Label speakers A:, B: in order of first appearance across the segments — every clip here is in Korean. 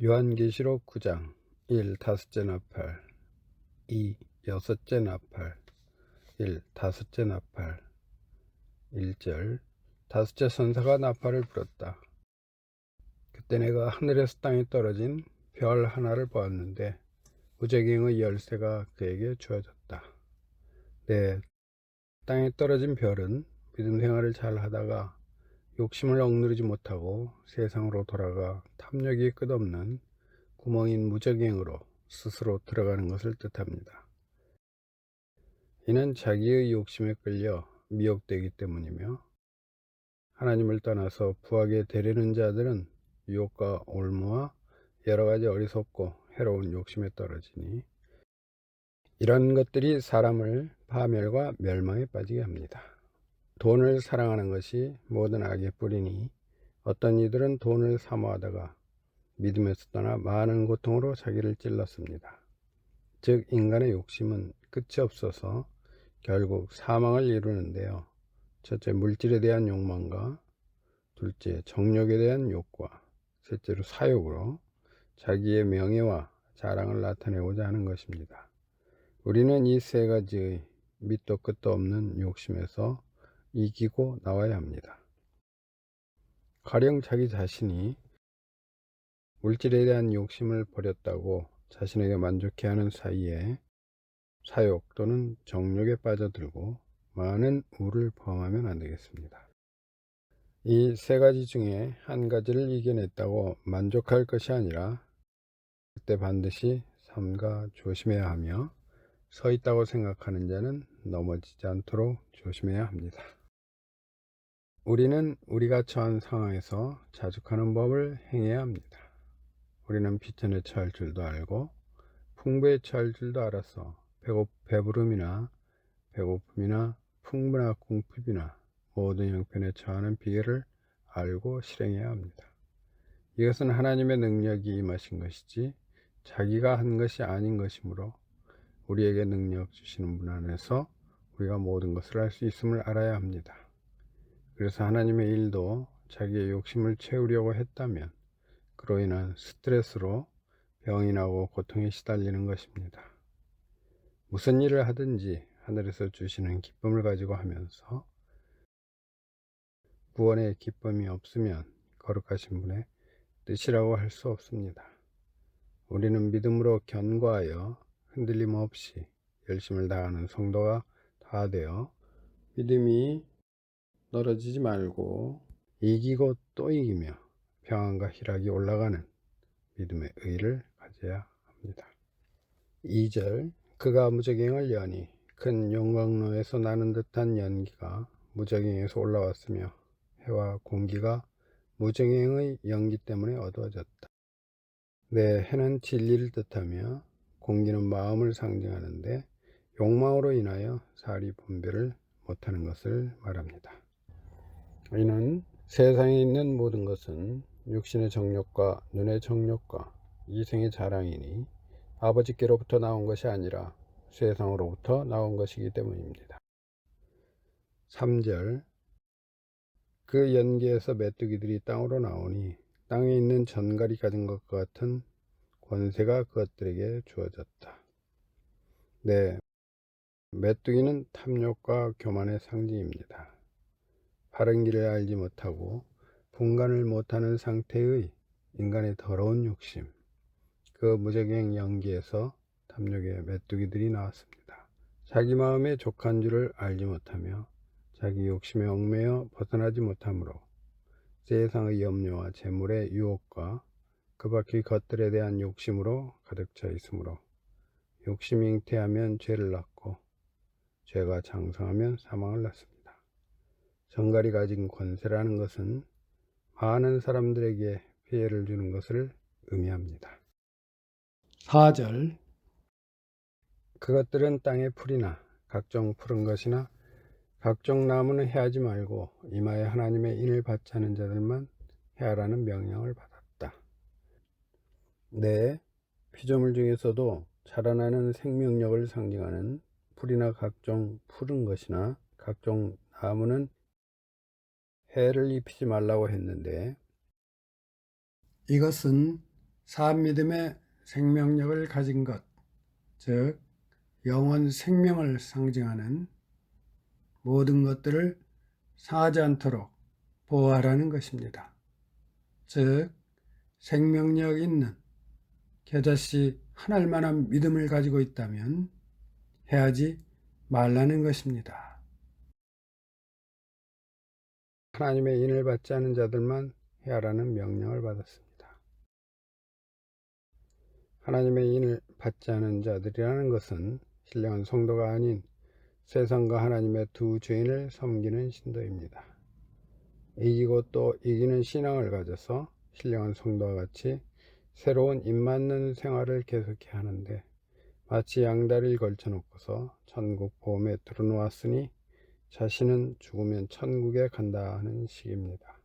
A: 요한계시록 9장 1. 다섯째 나팔 2. 여섯째 나팔 1. 다섯째 나팔 1절 다섯째 선사가 나팔을 불었다. 그때 내가 하늘에서 땅에 떨어진 별 하나를 보았는데 무저갱의 열쇠가 그에게 주어졌다. 땅에 떨어진 별은 믿음 생활을 잘 하다가 욕심을 억누르지 못하고 세상으로 돌아가 탐욕이 끝없는 구멍인 무저갱으로 스스로 들어가는 것을 뜻합니다. 이는 자기의 욕심에 끌려 미혹되기 때문이며, 하나님을 떠나서 부하게 되려는 자들은 유혹과 올무와 여러 가지 어리석고 해로운 욕심에 떨어지니 이런 것들이 사람을 파멸과 멸망에 빠지게 합니다. 돈을 사랑하는 것이 모든 악의 뿌리니 어떤 이들은 돈을 사모하다가 믿음에서 떠나 많은 고통으로 자기를 찔렀습니다. 즉 인간의 욕심은 끝이 없어서 결국 사망을 이루는데요. 첫째, 물질에 대한 욕망과, 둘째, 정욕에 대한 욕과, 셋째로 사욕으로 자기의 명예와 자랑을 나타내고자 하는 것입니다. 우리는 이 세 가지의 밑도 끝도 없는 욕심에서 이기고 나와야 합니다. 가령 자기 자신이 물질에 대한 욕심을 버렸다고 자신에게 만족해 하는 사이에 사욕 또는 정욕에 빠져들고 많은 우를 범하면 안 되겠습니다. 이 세 가지 중에 한 가지를 이겨냈다고 만족할 것이 아니라 그때 반드시 삼가 조심해야 하며, 서 있다고 생각하는 자는 넘어지지 않도록 조심해야 합니다. 우리는 우리가 처한 상황에서 자족하는 법을 행해야 합니다. 우리는 비천에 처할 줄도 알고 풍부에 처할 줄도 알아서 배부름이나 배고픔이나 풍부나 궁핍이나 모든 형편에 처하는 비결을 알고 실행해야 합니다. 이것은 하나님의 능력이 임하신 것이지 자기가 한 것이 아닌 것이므로, 우리에게 능력 주시는 분 안에서 우리가 모든 것을 할 수 있음을 알아야 합니다. 그래서 하나님의 일도 자기의 욕심을 채우려고 했다면 그로 인한 스트레스로 병이 나고 고통에 시달리는 것입니다. 무슨 일을 하든지 하늘에서 주시는 기쁨을 가지고 하면서, 구원의 기쁨이 없으면 거룩하신 분의 뜻이라고 할 수 없습니다. 우리는 믿음으로 견고하여 흔들림 없이 열심을 다하는 성도가 다 되어 믿음이 떨어지지 말고 이기고 또 이기며 평안과 희락이 올라가는 믿음의 의를 가져야 합니다. 2절 그가 무저갱을 여니 큰 용광로에서 나는 듯한 연기가 무저갱에서 올라왔으며 해와 공기가 무저갱의 연기 때문에 어두워졌다. 해는 진리를 뜻하며 공기는 마음을 상징하는데 욕망으로 인하여 살이 분별을 못하는 것을 말합니다. 이는 세상에 있는 모든 것은 육신의 정욕과 눈의 정욕과 이생의 자랑이니 아버지께로부터 나온 것이 아니라 세상으로부터 나온 것이기 때문입니다. 3절 그 연기에서 메뚜기들이 땅으로 나오니 땅에 있는 전갈이 가진 것과 같은 권세가 그것들에게 주어졌다. 메뚜기는 탐욕과 교만의 상징입니다. 바른 길을 알지 못하고 분간을 못하는 상태의 인간의 더러운 욕심, 그 무저갱 연기에서 탐욕의 메뚜기들이 나왔습니다. 자기 마음에 족한 줄을 알지 못하며 자기 욕심에 얽매여 벗어나지 못하므로 세상의 염려와 재물의 유혹과 그 밖의 것들에 대한 욕심으로 가득 차 있으므로, 욕심이 잉태하면 죄를 낳고 죄가 장성하면 사망을 낳습니다. 전갈이 가진 권세라는 것은 많은 사람들에게 피해를 주는 것을 의미합니다. 4절 그것들은 땅의 풀이나 각종 푸른 것이나 각종 나무는 해하지 말고 이마에 하나님의 인을 받지 않은 자들만 해하라는 명령을 받았다. 피조물 중에서도 자라나는 생명력을 상징하는 풀이나 각종 푸른 것이나 각종 나무는 해를 입히지 말라고 했는데, 이것은 사암믿음의 생명력을 가진 것, 즉 영원 생명을 상징하는 모든 것들을 상하지 않도록 보호하라는 것입니다. 즉 생명력 있는 겨자씨 한 알만한 믿음을 가지고 있다면 해하지 말라는 것입니다. 하나님의 인을 받지 않은 자들만 해하라는 명령을 받았습니다. 하나님의 인을 받지 않은 자들이라는 것은 신령한 성도가 아닌 세상과 하나님의 두 주인을 섬기는 신도입니다. 이기고 또 이기는 신앙을 가져서 신령한 성도와 같이 새로운 입맞는 생활을 계속해야 하는데, 마치 양다리를 걸쳐놓고서 천국 보험에 들어놓았으니 자신은 죽으면 천국에 간다는 식입니다.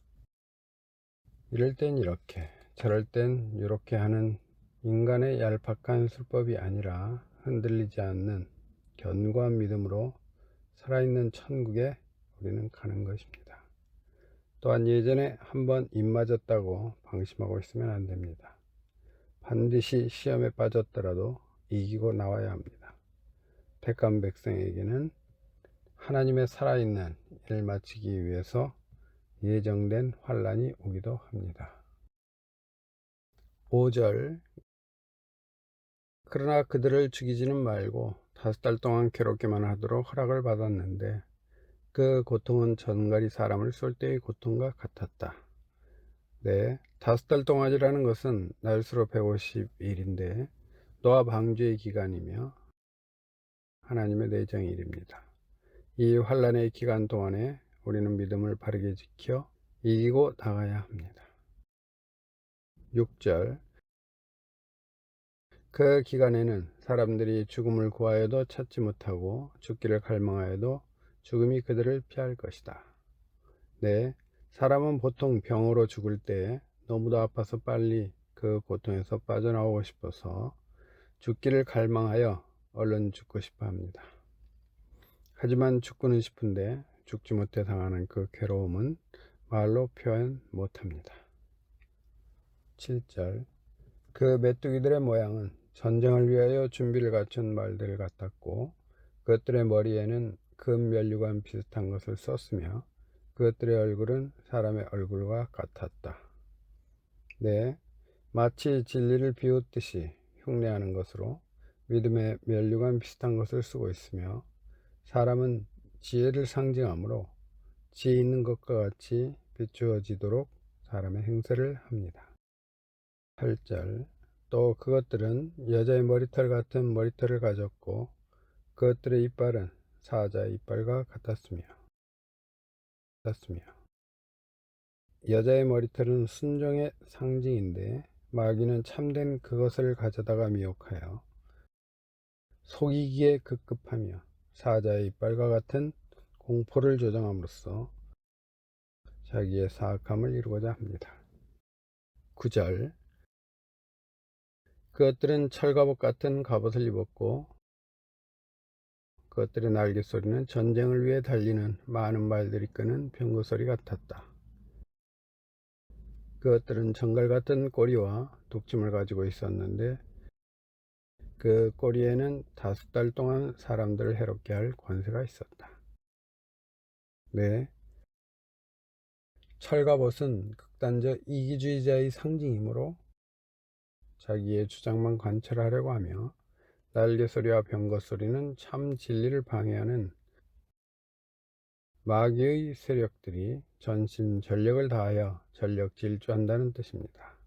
A: 이럴 땐 이렇게 저럴 땐 이렇게 하는 인간의 얄팍한 술법이 아니라 흔들리지 않는 견고한 믿음으로 살아있는 천국에 우리는 가는 것입니다. 또한 예전에 한번 입맞았다고 방심하고 있으면 안 됩니다. 반드시 시험에 빠졌더라도 이기고 나와야 합니다. 택한 백성에게는 하나님의 살아있는 일을 마치기 위해서 예정된 환란이 오기도 합니다. 5절 그러나 그들을 죽이지는 말고 5달 동안 괴롭게만 하도록 허락을 받았는데 그 고통은 전갈이 사람을 쏠 때의 고통과 같았다. 네, 5달 동안이라는 것은 날수로 150일인데 노아 방주의 기간이며 하나님의 내정일입니다. 이 환란의 기간 동안에 우리는 믿음을 바르게 지켜 이기고 나가야 합니다. 6절 그 기간에는 사람들이 죽음을 구하여도 찾지 못하고 죽기를 갈망하여도 죽음이 그들을 피할 것이다. 네, 사람은 보통 병으로 죽을 때 너무도 아파서 빨리 그 고통에서 빠져나오고 싶어서 죽기를 갈망하여 얼른 죽고 싶어 합니다. 하지만 죽고는 싶은데 죽지 못해 당하는 그 괴로움은 말로 표현 못합니다. 7절 그 메뚜기들의 모양은 전쟁을 위하여 준비를 갖춘 말들 같았고 그것들의 머리에는 금 면류관 비슷한 것을 썼으며 그것들의 얼굴은 사람의 얼굴과 같았다. 네, 마치 진리를 비웃듯이 흉내하는 것으로 믿음의 면류관 비슷한 것을 쓰고 있으며 사람은 지혜를 상징하므로 지혜 있는 것과 같이 비추어지도록 사람의 행세를 합니다. 8절 또 그것들은 여자의 머리털 같은 머리털을 가졌고 그것들의 이빨은 사자의 이빨과 같았으며 여자의 머리털은 순종의 상징인데 마귀는 참된 그것을 가져다가 미혹하여 속이기에 급급하며 사자의 이빨과 같은 공포를 조장함으로써 자기의 사악함을 이루고자 합니다. 9절 그것들은 철갑옷 같은 갑옷을 입었고 그것들의 날갯소리는 전쟁을 위해 달리는 많은 말들이 끄는 병거소리 같았다. 그것들은 정갈 같은 꼬리와 독침을 가지고 있었는데 그 꼬리에는 5달 동안 사람들을 해롭게 할 권세가 있었다. 네, 철갑옷은 극단적 이기주의자의 상징이므로 자기의 주장만 관철하려고 하며 날개소리와 병거소리는 참 진리를 방해하는 마귀의 세력들이 전심전력을 다하여 전력 질주한다는 뜻입니다.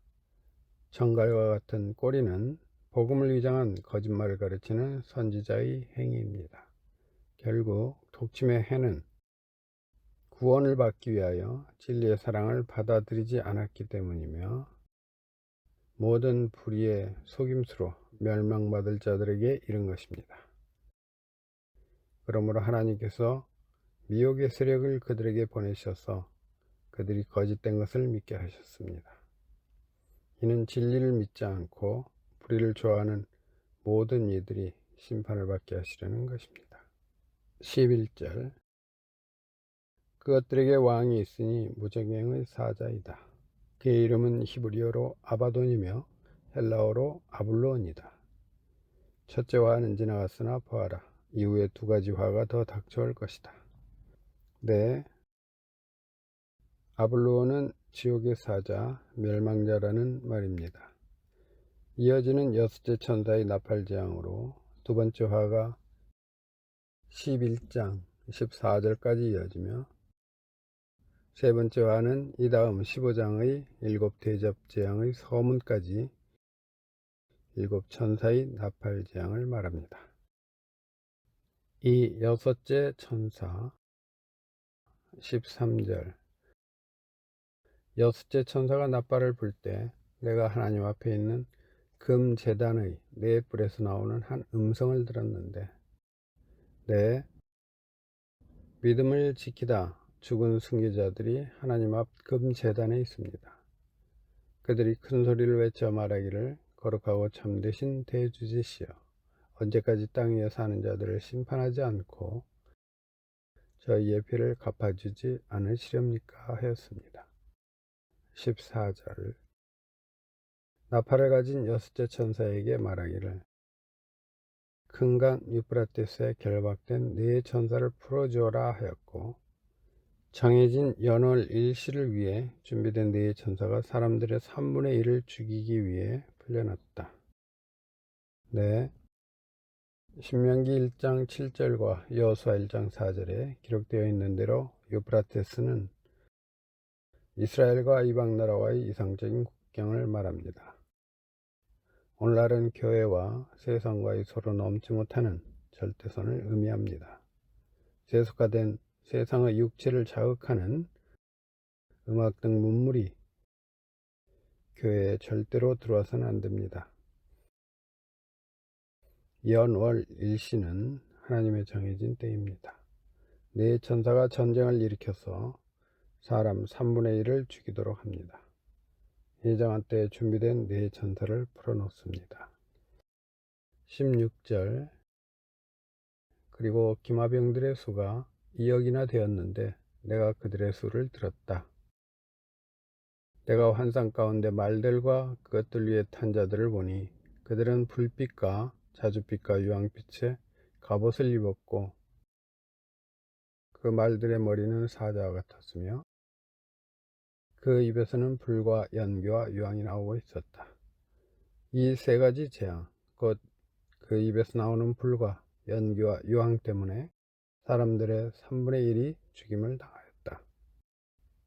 A: 정갈과 같은 꼬리는 복음을 위장한 거짓말을 가르치는 선지자의 행위입니다. 결국 독침의 해는 구원을 받기 위하여 진리의 사랑을 받아들이지 않았기 때문이며 모든 불의의 속임수로 멸망받을 자들에게 이른 것입니다. 그러므로 하나님께서 미혹의 세력을 그들에게 보내셔서 그들이 거짓된 것을 믿게 하셨습니다. 이는 진리를 믿지 않고 불의를 좋아하는 모든 이들이 심판을 받게 하시려는 것입니다. 11절 그것들에게 왕이 있으니 무정행의 사자이다. 그의 이름은 히브리어로 아바돈이며 헬라어로 아블로니다. 첫째 화는 지나갔으나 보아라, 이후에 두 가지 화가 더 닥쳐올 것이다. 네, 아블로는 지옥의 사자, 멸망자라는 말입니다. 이어지는 여섯째 천사의 나팔재앙으로 두 번째 화가 11장 14절까지 이어지며, 세 번째 화는 이 다음 15장의 일곱 대접재앙의 서문까지 일곱 천사의 나팔재앙을 말합니다. 이 여섯째 천사 13절, 여섯째 천사가 나팔을 불 때 내가 하나님 앞에 있는 금 제단의 네 뿔에서 나오는 한 음성을 들었는데, 네, 믿음을 지키다 죽은 순교자들이 하나님 앞 금 제단에 있습니다. 그들이 큰 소리를 외쳐 말하기를, 거룩하고 참되신 대주제시여, 언제까지 땅 위에 사는 자들을 심판하지 않고 저희의 피를 갚아주지 않으시렵니까 하였습니다. 14절, 나팔을 가진 여섯째 천사에게 말하기를, 큰 강 유프라테스에 결박된 네 천사를 풀어주어라 하였고, 정해진 연월 일시를 위해 준비된 네 천사가 사람들의 3분의 1을 죽이기 위해 풀려났다. 네, 신명기 1장 7절과 여호수아 1장 4절에 기록되어 있는 대로 유프라테스는 이스라엘과 이방 나라와의 이상적인 국경을 말합니다. 오늘날은 교회와 세상과의 서로 넘지 못하는 절대선을 의미합니다. 세속화된 세상의 육체를 자극하는 음악 등 문물이 교회에 절대로 들어와서는 안 됩니다. 연월 일시는 하나님의 정해진 때입니다. 네 천사가 전쟁을 일으켜서 사람 3분의 1을 죽이도록 합니다. 예정한 때에 준비된 네 천사를 풀어놓습니다. 16절, 그리고 기마병들의 수가 2억이나 되었는데 내가 그들의 수를 들었다. 내가 환상 가운데 말들과 그것들 위에 탄 자들을 보니 그들은 불빛과 자줏빛과 유황빛의 갑옷을 입었고, 그 말들의 머리는 사자와 같았으며 그 입에서는 불과 연기와 유황이 나오고 있었다. 이 세 가지 재앙, 곧 그 입에서 나오는 불과 연기와 유황 때문에 사람들의 3분의 1이 죽임을 당하였다.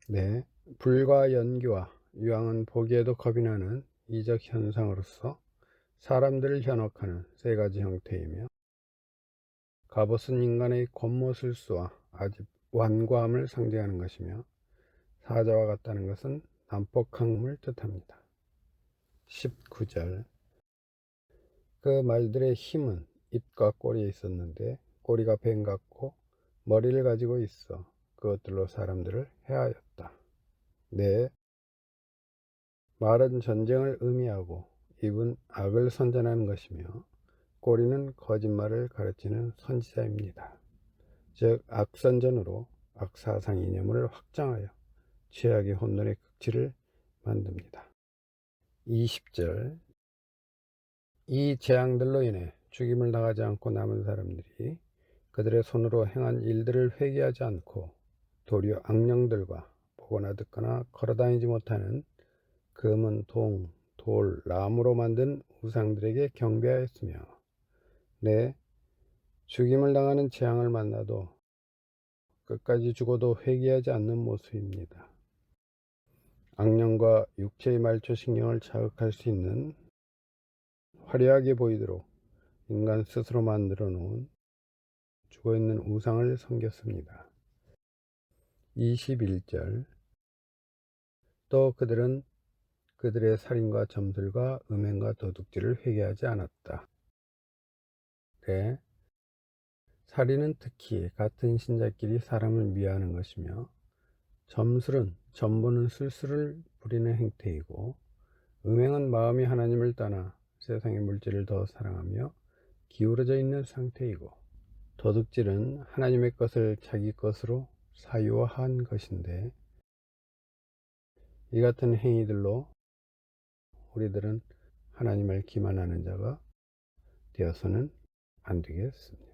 A: 네, 불과 연기와 유황은 보기에도 겁이 나는 이적 현상으로서 사람들을 현혹하는 세 가지 형태이며, 갑옷은 인간의 겉모술수와 아주 완고함을 상징하는 것이며, 사자와 같다는 것은 난폭함을 뜻합니다. 19절, 그 말들의 힘은 입과 꼬리에 있었는데 꼬리가 뱀 같고 머리를 가지고 있어 그것들로 사람들을 해하였다. 네, 말은 전쟁을 의미하고 입은 악을 선전하는 것이며 꼬리는 거짓말을 가르치는 선지자입니다. 즉 악선전으로 악사상 이념을 확장하여 죄악의 혼돈의 극치를 만듭니다. 20절, 이 재앙들로 인해 죽임을 당하지 않고 남은 사람들이 그들의 손으로 행한 일들을 회개하지 않고 도리어 악령들과 보거나 듣거나 걸어다니지 못하는 금은 동, 돌, 나무로 만든 우상들에게 경배하였으며, 네, 죽임을 당하는 재앙을 만나도 끝까지 죽어도 회개하지 않는 모습입니다. 악령과 육체의 말초신경을 자극할 수 있는 화려하게 보이도록 인간 스스로 만들어 놓은 죽어있는 우상을 섬겼습니다. 21절, 또 그들은 그들의 살인과 점술과 음행과 도둑질을 회개하지 않았다. 네, 살인은 특히 같은 신자끼리 사람을 미워하는 것이며, 점술은 점보는 술수를 부리는 행태이고, 음행은 마음이 하나님을 떠나 세상의 물질을 더 사랑하며 기울어져 있는 상태이고, 도둑질은 하나님의 것을 자기 것으로 사유화한 것인데, 이 같은 행위들로 우리들은 하나님을 기만하는 자가 되어서는 안 되겠습니다.